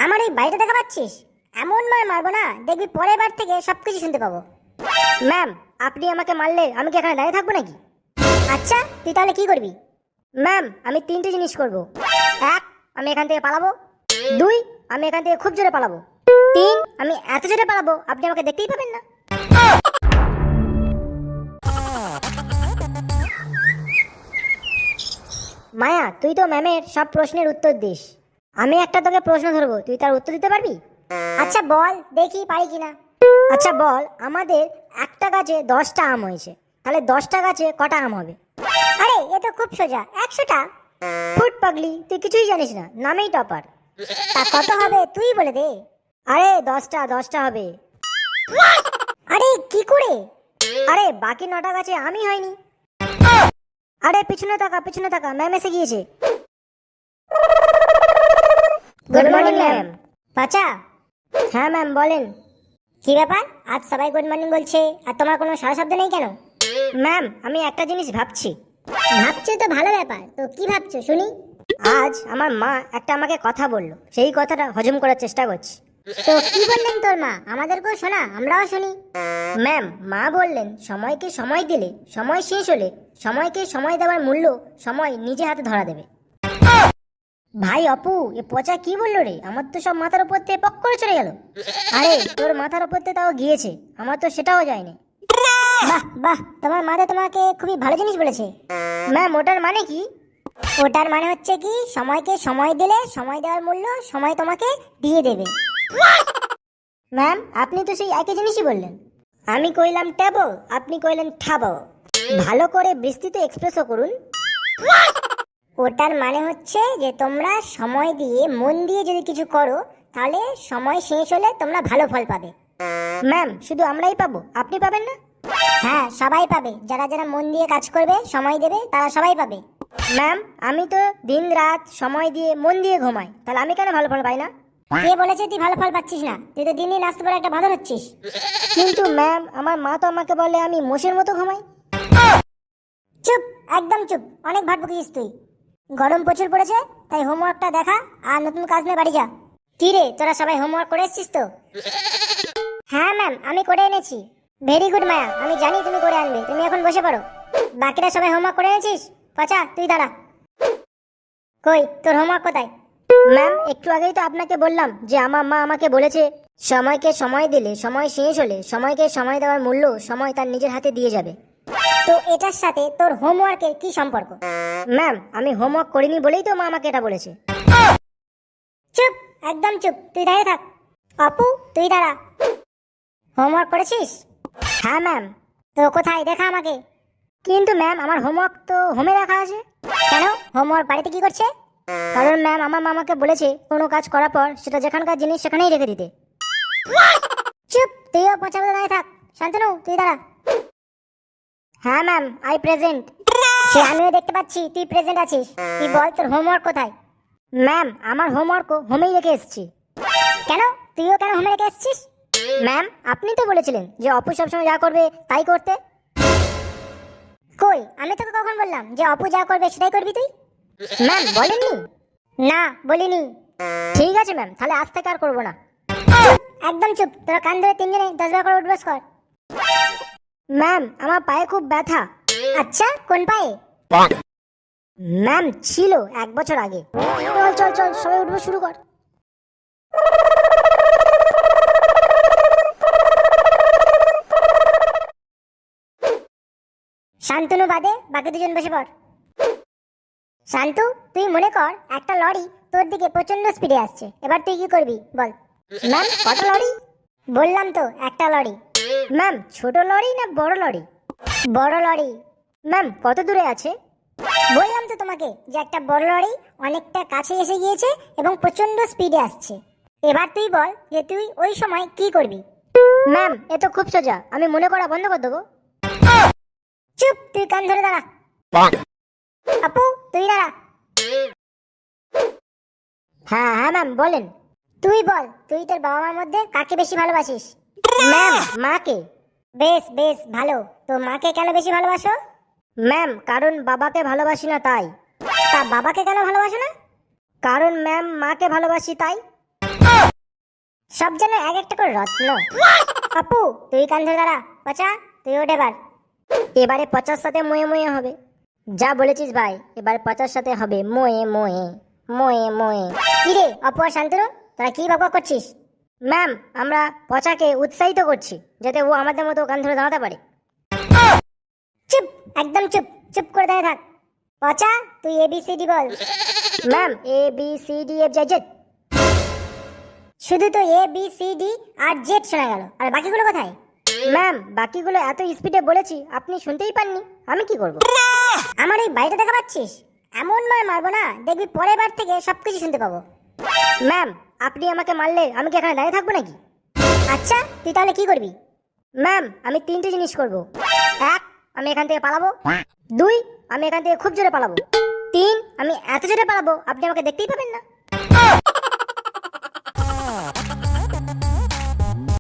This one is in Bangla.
আমার এই বাড়িটা দেখা পাচ্ছিস? এমন মার মারবো না, দেখবি পরের বার থেকে সবকিছু শুনতে পাবো। ম্যাম, আপনি আমাকে মারলে আমি কি এখানে দাঁড়িয়ে থাকবো নাকি? আচ্ছা, তুই তাহলে কি করবি? ম্যাম, আমি 3টে জিনিস করব। 1, আমি এখান থেকে পালাবো। 2, আমি এখান থেকে খুব জোরে পালাবো। 3, আমি এত জোরে পালাবো আপনি আমাকে দেখতেই পাবেন না। মায়া, তুই তো ম্যামের সব প্রশ্নের উত্তর দিস। আমি একটা তোকে প্রশ্ন ধরবো, তুই তার উত্তর দিতে পারবি? আচ্ছা বল, দেখি পারি কিনা। আচ্ছা বল, আমাদের একটা গাছে 10টা আম হয়েছে, তাহলে 10টা গাছে কটা আম হবে? আরে এ তো খুব সোজা, 100টা। ফুট পাগলি, তুই কিছুই জানিস না, নামেই টপার। তা কত হবে তুই বলে দে। আরে 10টা হবে। আরে কি করে? আরে বাকি 9টা গাছে আমি হয়নি। আরে পিছনে তাকা, ম্যাম এসে গিয়েছে। Good morning ma'am. বাচ্চা। হ্যাঁ ম্যাম, বলেন। কি ব্যাপার, আজ সবাই গুড মর্নিং বলছে আর তোমার কোনো সাড়া শব্দ নেই কেন? ম্যাম, আমি একটা জিনিস ভাবছি। ভাবছো তো ভালো ব্যাপার, তো কি ভাবছো শুনি। আজ আমার মা একটা আমাকে কথা বললো, সেই কথাটা হজম করার চেষ্টা করছি। তো কি বললেন তোর মা? আমাদেরকেও শোনা, আমরাও শুনি। ম্যাম, মা বললেন সময়কে সময় দিলে সময় শেষ হলে সময়কে সময় দেওয়ার মূল্য সময় নিজে হাতে ধরা দেবে। ভাই অপু, এ পচা কি বললো রে? আমার তো সব মাথার উপর থেকে পক করে চলে গেল। আরে তোর মাথার উপর থেকে তাও গিয়েছে, আমার তো সেটাও যায়নি। বাহ বাহ, তোমার মা তো তোমাকে খুবই ভালো জিনিস বলেছে। ম্যাম, ওটার মানে কি? ওটার মানে হচ্ছে কি, সময়কে সময় দিলে সময় দেওয়ার মূল্য সময় তোমাকে দিয়ে দেবে। ম্যাম, আপনি তো সেই একই জিনিসই বললেন। আমি কইলাম ট্যাবো, আপনি কইলেন ঠাবো। ভালো করে বিস্তৃত এক্সপ্রেসও করুন। ওটার মানে হচ্ছে যে তোমরা সময় দিয়ে মন দিয়ে যদি কিছু করো, তাহলে সময় শেষ হলে তোমরা ভালো ফল পাবে। ম্যাম, শুধু আমরাই পাবো, আপনি পাবেন না? হ্যাঁ, সবাই পাবে, যারা যারা মন দিয়ে কাজ করবে, সময় দেবে, তারা সবাই পাবে। ম্যাম, আমি তো দিন রাত সময় দিয়ে মন দিয়ে ঘুমাই, তাহলে আমি কেন ভালো ফল পাই না? কে বলেছে তুই ভালো ফল পাচ্ছিস না? তুই তো দিন দিন আসতে পারে একটা বাঁদর হচ্ছিস। কিন্তু ম্যাম, আমার মা তো আমাকে বলে আমি মোষের মতো ঘুমাই। চুপ, একদম চুপ, অনেক ভাট বকিস তুই। গরম প্রচুর পড়েছে, তাই হোমওয়ার্কটা দেখা আর নতুন কাজ নিয়ে বাড়ি যা। কি রে, তোরা সবাই হোমওয়ার্ক করে এসেছিস তো? হ্যাঁ ম্যাম, আমি করে এনেছি। ভেরি গুড মায়া, আমি জানি তুমি করে আনবে, তুমি এখন বসে পড়ো। বাকিরা সবাই হোমওয়ার্ক করে এনেছিস? পচা, তুই দাঁড়া। কই তোর হোমওয়ার্ক কোথায়? ম্যাম, একটু আগেই তো আপনাকে বললাম যে আমার মা আমাকে বলেছে সময়কে সময় দিলে সময় শেষ হলে সময়কে সময় দেওয়ার মূল্য সময় তার নিজের হাতে দিয়ে যাবে। তো এটার সাথে তোর হোমওয়ার্কের কি সম্পর্ক? ম্যাম, আমি হোমওয়ার্ক করিনি বলেই তো মা আমাকে এটা বলেছে। চুপ, একদম চুপ, তুই দাঁড়িয়ে থাক। অপু, তুই দাঁড়া। হোমওয়ার্ক করেছিস? হ্যাঁ ম্যাম। তো কোথায়, দেখা আমাকে। কিন্তু ম্যাম, আমার হোমওয়ার্ক তো হোমে রাখা আছে। কেন, হোমওয়ার্ক বাড়িতে কি করছে? কারণ ম্যাম, আমার মা আমাকে বলেছে কোনো কাজ করার পর সেটা যেখানকার জিনিস সেখানেই রেখে দিতে। চুপ, তুইও পচা মতো দাঁড়িয়ে থাক। শান্তনু, তুই দাঁড়া। হ্যাঁ ম্যাম, আই প্রেজেন্ট। সে আমিও দেখতে পাচ্ছি তুই প্রেজেন্ট আছিস। তুই বল তোর হোমওয়ার্ক কোথায়? ম্যাম, আমার হোমওয়ার্কও হোমেই রেখে এসেছি। কেন, তুইও কেন হোমে রেখে এসেছিস? ম্যাম, আপনি তো বলেছিলেন যে অপু সবসময় যা করবে তাই করতে। কই, আমি তোকে কখন বললাম যে অপু যা করবে সেটাই করবি তুই? ম্যাম, বলেননি? না, বলিনি। ঠিক আছে ম্যাম, তাহলে আজ থেকে আর করবো না। একদম চুপ, তোরা কান ধরে তিনজনে 10 বার করে উঠবস কর। ম্যাম, আমার পায়ে খুব ব্যথা। আচ্ছা, কোন পায়ে? ম্যাম, ছিল 1 বছর আগে। চল চল চল, সবাই উঠবো, শুরু কর। শান্তনু বাদে বাকি দুজন বসে পড়। শান্তু, তুই মনে কর একটা লরি তোর দিকে প্রচন্ড স্পিডে আসছে, এবার তুই কি করবি বল। ম্যাম, কত লরি? বললাম তো একটা লরি। ম্যাম, ছোট লরি না বড় লরি? বড় লরি। ম্যাম, কত দূরে আছে? বললাম তো তোমাকে যে একটা বড় লরি অনেকটা কাছে এসে গিয়েছে এবং প্রচন্ড স্পিডে আসছে। এবার তুই বল যে তুই ওই সময় কি করবি। ম্যাম, এ তো খুব সোজা, আমি মনে করা বন্ধ করে দেবো। চুপ, তুই কান ধরে দাঁড়া। আপু, তুই দাঁড়া। হ্যাঁ হ্যাঁ ম্যাম, বলেন। তুই বল, তুই তোর বাবা মার মধ্যে কাকে বেশি ভালোবাসিস? ম্যাম, মাকে। বেশ বেশ ভালো, তো মাকে কেন বেশি ভালোবাসো? ম্যাম, কারণ বাবাকে ভালোবাসি না তাই। তা বাবাকে কেন ভালোবাসো না? কারণ ম্যাম, মাকে ভালোবাসি তাই। সব যেন এক একটা করে রত্ন। আপু তুই কান ধরে দাঁড়া, পচা তুই ওঠ এবার। এবারে 50 সাথে ময়ে ময়ে হবে। যা বলেছিস ভাই, এবারে 50 সাথে হবে ময়ে ময়ে ময়ে ময়ে। কি রে অপু আর শান্তনু, তোরা কি বকবক করছিস? ম্যাম, আমরা পচাকে উৎসাহিত করছি যাতে ও আমাদের মতো কান ধরে দাঁড়াতে পারে। চুপ, একদম চুপ, চুপ করে দাঁড়িয়ে থাক। পচা তুই ABCD বল। Ma'am, ABCDFGZ। শুধু তো ABCD আর জেড শোনা গেল, আর বাকিগুলো কোথায়? ম্যাম, বাকিগুলো এত স্পিডে বলেছি আপনি শুনতেই পাননি, আমি কি করব? আমার এই বাড়িটা দেখা পাচ্ছিস? এমন মার মারবো না, দেখবি পরের বার থেকে সবকিছু শুনতে পাবো। ম্যাম, আপনি আমাকে মারলে আমি কি এখানে দাঁড়িয়ে থাকবো নাকি? আচ্ছা তুই তাহলে কি করবি? ম্যাম, আমি 3টে জিনিস করব। 1, আমি এখান থেকে পালাবো। 2, আমি এখান থেকে খুব জোরে পালাবো। 3, আমি এত জোরে পালাবো আপনি আমাকে দেখতেই পাবেন না।